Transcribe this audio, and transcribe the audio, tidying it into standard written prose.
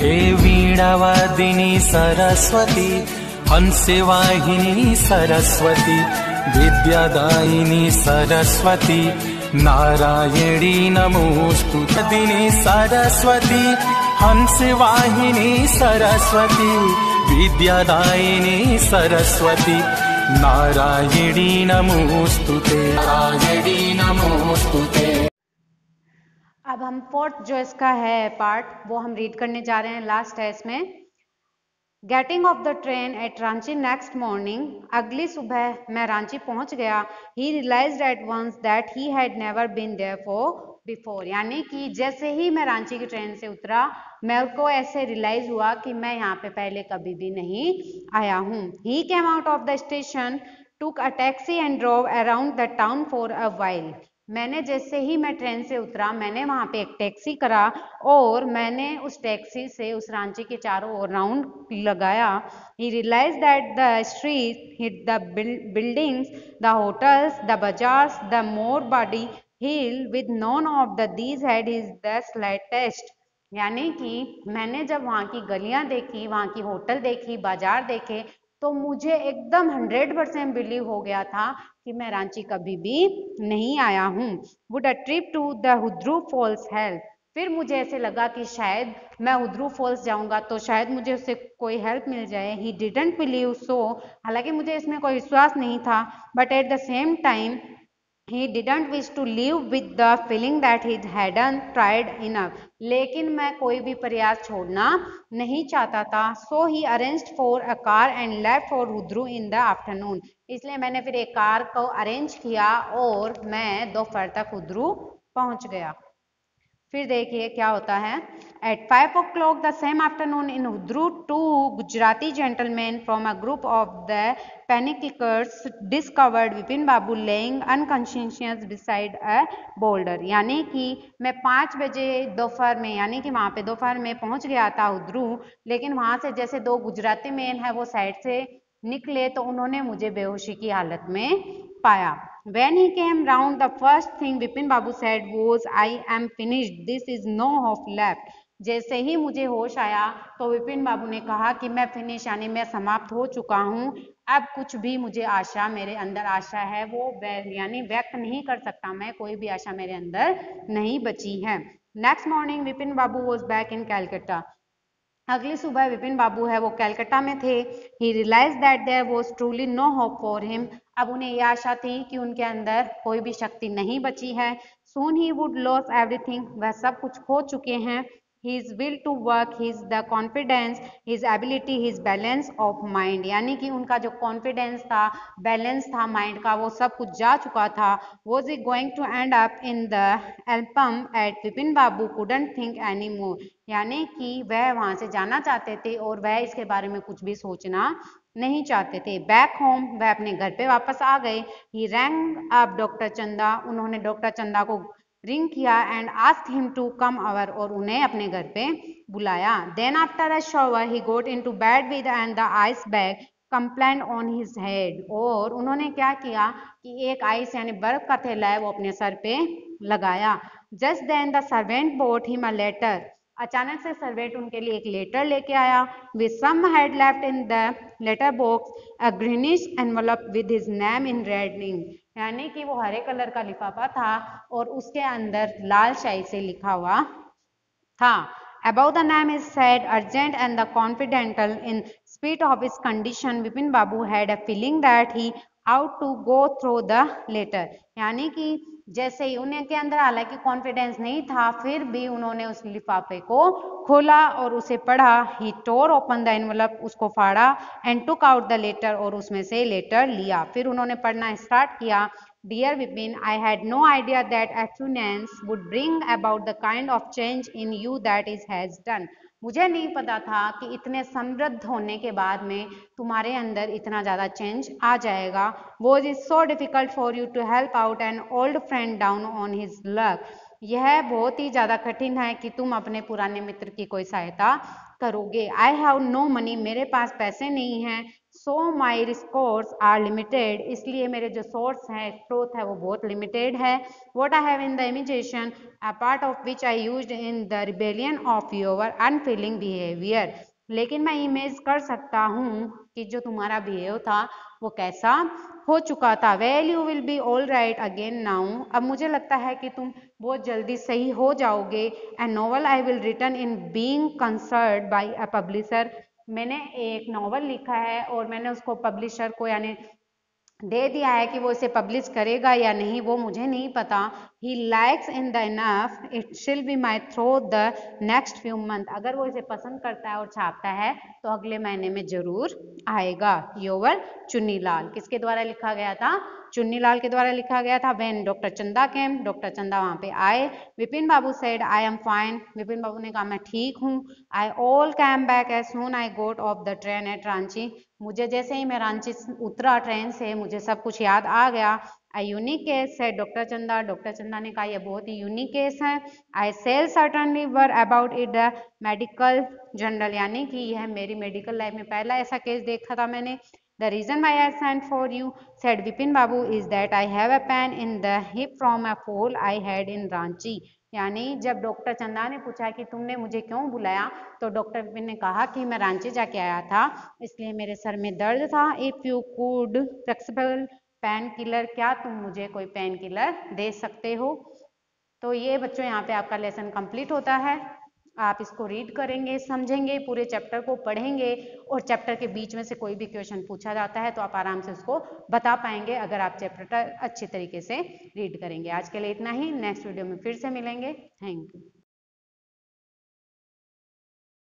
हे वीणावादिनी सरस्वती, हंसवाहिनी सरस्वती, विद्यादायिनी सरस्वती, नारायणी नमोस्तुते। दिनी सरस्वती, हंसवाहिनी सरस्वती, विद्यादायिनी सरस्वती, नारायणी नमोस्तुते, नारायणी नमोस्तुते। अब हम फोर्थ जो इसका है पार्ट वो हम रीड करने जा रहे हैं, लास्ट है इसमें। Getting off the train at Ranchi next morning, अगली सुबह मैं रांची पहुंच गया। He realised at once that he had never been there for before, यानी कि जैसे ही मैं रांची की ट्रेन से उतरा मेरे को ऐसे रियलाइज हुआ कि मैं यहाँ पे पहले कभी भी नहीं आया हूँ। He came out of the station, took a taxi and drove around the town for a while. मैंने जैसे ही मैं ट्रेन से उतरा मैंने वहाँ पे एक टैक्सी करा और मैंने उस टैक्सी से उस रांची के चारों ओर राउंड लगाया। He realise that the street hit the buildings, the hotels, the bazaars, the more body hill with none of the these had his the slightest, यानी कि मैंने जब वहाँ की गलियां देखी, वहाँ की होटल देखी, बाजार देखे, तो मुझे एकदम 100% बिलीव हो गया था कि मैं रांची कभी भी नहीं आया हूँ। Would a trip to the Hundru falls help, फिर मुझे ऐसे लगा कि शायद मैं हुड्रू फॉल्स जाऊंगा तो शायद मुझे उससे कोई हेल्प मिल जाए। ही डिडंट बिलीव सो, हालांकि मुझे इसमें कोई विश्वास नहीं था, but at the same time he didn't wish to live with the feeling that he hadn't tried enough, लेकिन मैं कोई भी प्रयास छोड़ना नहीं चाहता था। so he arranged for a car and left for हुड्रू in the afternoon, इसलिए मैंने फिर एक कार को अरेंज किया और मैं दोपहर तक हुड्रू पहुंच गया। फिर देखिए क्या होता है। At 5 o'clock the same afternoon in हुड्रू, two Gujarati gentlemen from a group of the panickers discovered Vipin Babu laying unconscious beside a boulder, यानी कि मैं 5 बजे दोपहर में, यानी कि वहां पे दोपहर में पहुंच गया था हुड्रू, लेकिन वहां से जैसे दो गुजराती मैन है वो साइड से निकले तो उन्होंने मुझे बेहोशी की हालत में पाया। When he came round, the first thing Vipin Babu said was, I am finished, this is no hope left. जैसे ही मुझे होश आया तो विपिन बाबू ने कहा कि मैं फिनिश, यानी मैं समाप्त हो चुका हूँ, अब कुछ भी मुझे आशा, मेरे अंदर आशा है वो यानी व्यक्त नहीं कर सकता मैं, कोई भी आशा मेरे अंदर नहीं बची है। Next morning Vipin Babu was back in Calcutta, अगली सुबह विपिन बाबू है वो कैलकाटा में थे। He realise that there was truly no hope for him, अब उन्हें यह आशा थी कि उनके अंदर कोई भी शक्ति नहीं बची है। सून ही वुड लॉस एवरीथिंग, वह सब कुछ खो चुके हैं। His will to work, his the confidence, his ability, his balance of mind, यानी कि उनका जो कॉन्फिडेंस था, बैलेंस था माइंड का, वो सब कुछ जा चुका था। Was he going to end up in the album at Vipin Babu couldn't think anymore, यानी कि वह वहां से जाना चाहते थे और वह इसके बारे में कुछ भी सोचना नहीं चाहते थे। बैक होम, वह अपने घर पे वापस आ गए। ही रैंग अप डॉक्टर चंदा, उन्होंने डॉक्टर चंदा को रिंग किया and asked him to come over, और उन्हें अपने घर पे बुलाया। Then after a shower he got into bed with and the ice bag complaint on his head, और उन्होंने क्या किया कि एक आइस यानी बर्फ का थैला है वो अपने सर पे लगाया। Just then the servant bought him a letter, अचानक से सर्वेंट उनके लिए एक लेटर लेके आया। With some had left in the letter box a greenish envelope with his name in red ink, यानी कि वो हरे कलर का लिफाफा था और उसके अंदर लाल शाही से लिखा हुआ था। Above the name is said urgent and the confidential. In spite of his condition, Vipin Babu had a feeling that he ought to go through the letter, यानी कि जैसे ही उनके अंदर हालांकि कॉन्फिडेंस नहीं था फिर भी उन्होंने उस लिफाफे को खोला और उसे पढ़ा। He tore open the envelope, उसको फाड़ा, and took out the letter, और उसमें से लेटर लिया। फिर उन्होंने पढ़ना स्टार्ट किया। Dear Vipin, I had no idea that abstinence would bring about the kind of change in you that is has done, मुझे नहीं पता था कि इतने समृद्ध होने के बाद में तुम्हारे अंदर इतना ज़्यादा चेंज आ जाएगा। Was is so difficult for you to help out an old friend down on his luck, यह बहुत ही ज़्यादा कठिन है कि तुम अपने पुराने मित्र की कोई सहायता करोगे। आई हैव नो मनी, मेरे पास पैसे नहीं हैं। सो माई रिसोर्स आर लिमिटेड, इसलिए मेरे जो सोर्स हैं, स्रोत है, वो बहुत लिमिटेड है। What I have in the imitation a part of which I used in the rebellion of your unfailing behaviour, लेकिन मैं इमेज कर सकता हूँ कि जो तुम्हारा बिहेव था वो कैसा हो चुका था। Well you will be all right again now, अब मुझे लगता है कि तुम बहुत जल्दी सही हो जाओगे। And novel I will written in being concerned by a publisher, मैंने एक नॉवल लिखा है और मैंने उसको पब्लिशर को यानी दे दिया है कि वो इसे पब्लिश करेगा या नहीं वो मुझे नहीं पता। He lives in the enough it shall be my through the next few month, अगर वो इसे पसंद करता है और छापता है तो अगले महीने में जरूर आएगा। योवर चुन्नीलाल, किसके द्वारा लिखा गया था? चुन्नीलाल के द्वारा लिखा गया था। व्हेन डॉक्टर चंदा केम, डॉक्टर चंदा वहां पे आए। विपिन बाबू said I am fine, Vipin बाबू ने कहा मैं ठीक हूँ। आई all came back as soon I goat of the train at Ranchi, मुझे जैसे ही मैं रांची उतरा ट्रेन से मुझे सब कुछ याद आ गया। अ यूनिक केस है डॉक्टर चंदा, डॉक्टर चंदा ने कहा यह बहुत ही यूनिक केस है। I shall certainly write about it the medical journal, यानी कि यह मेरी मेडिकल लाइफ में पहला ऐसा केस देखा था मैंने। The reason why I sent for you, said Vipin Babu, is that I have a pain in the hip from a fall I had in Ranchi. यानी जब डॉक्टर चंदा ने पूछा कि तुमने मुझे क्यों बुलाया, तो डॉक्टर विपिन ने कहा कि मैं रांची जाके आया था इसलिए मेरे सर में दर्द था। If you could flexible pain killer, क्या तुम मुझे कोई पेन किलर दे सकते हो? तो ये बच्चों यहाँ पे आपका लेसन कंप्लीट होता है। आप इसको रीड करेंगे, समझेंगे, पूरे चैप्टर को पढ़ेंगे और चैप्टर के बीच में से कोई भी क्वेश्चन पूछा जाता है तो आप आराम से उसको बता पाएंगे अगर आप चैप्टर अच्छे तरीके से रीड करेंगे। आज के लिए इतना ही, नेक्स्ट वीडियो में फिर से मिलेंगे। Thank you.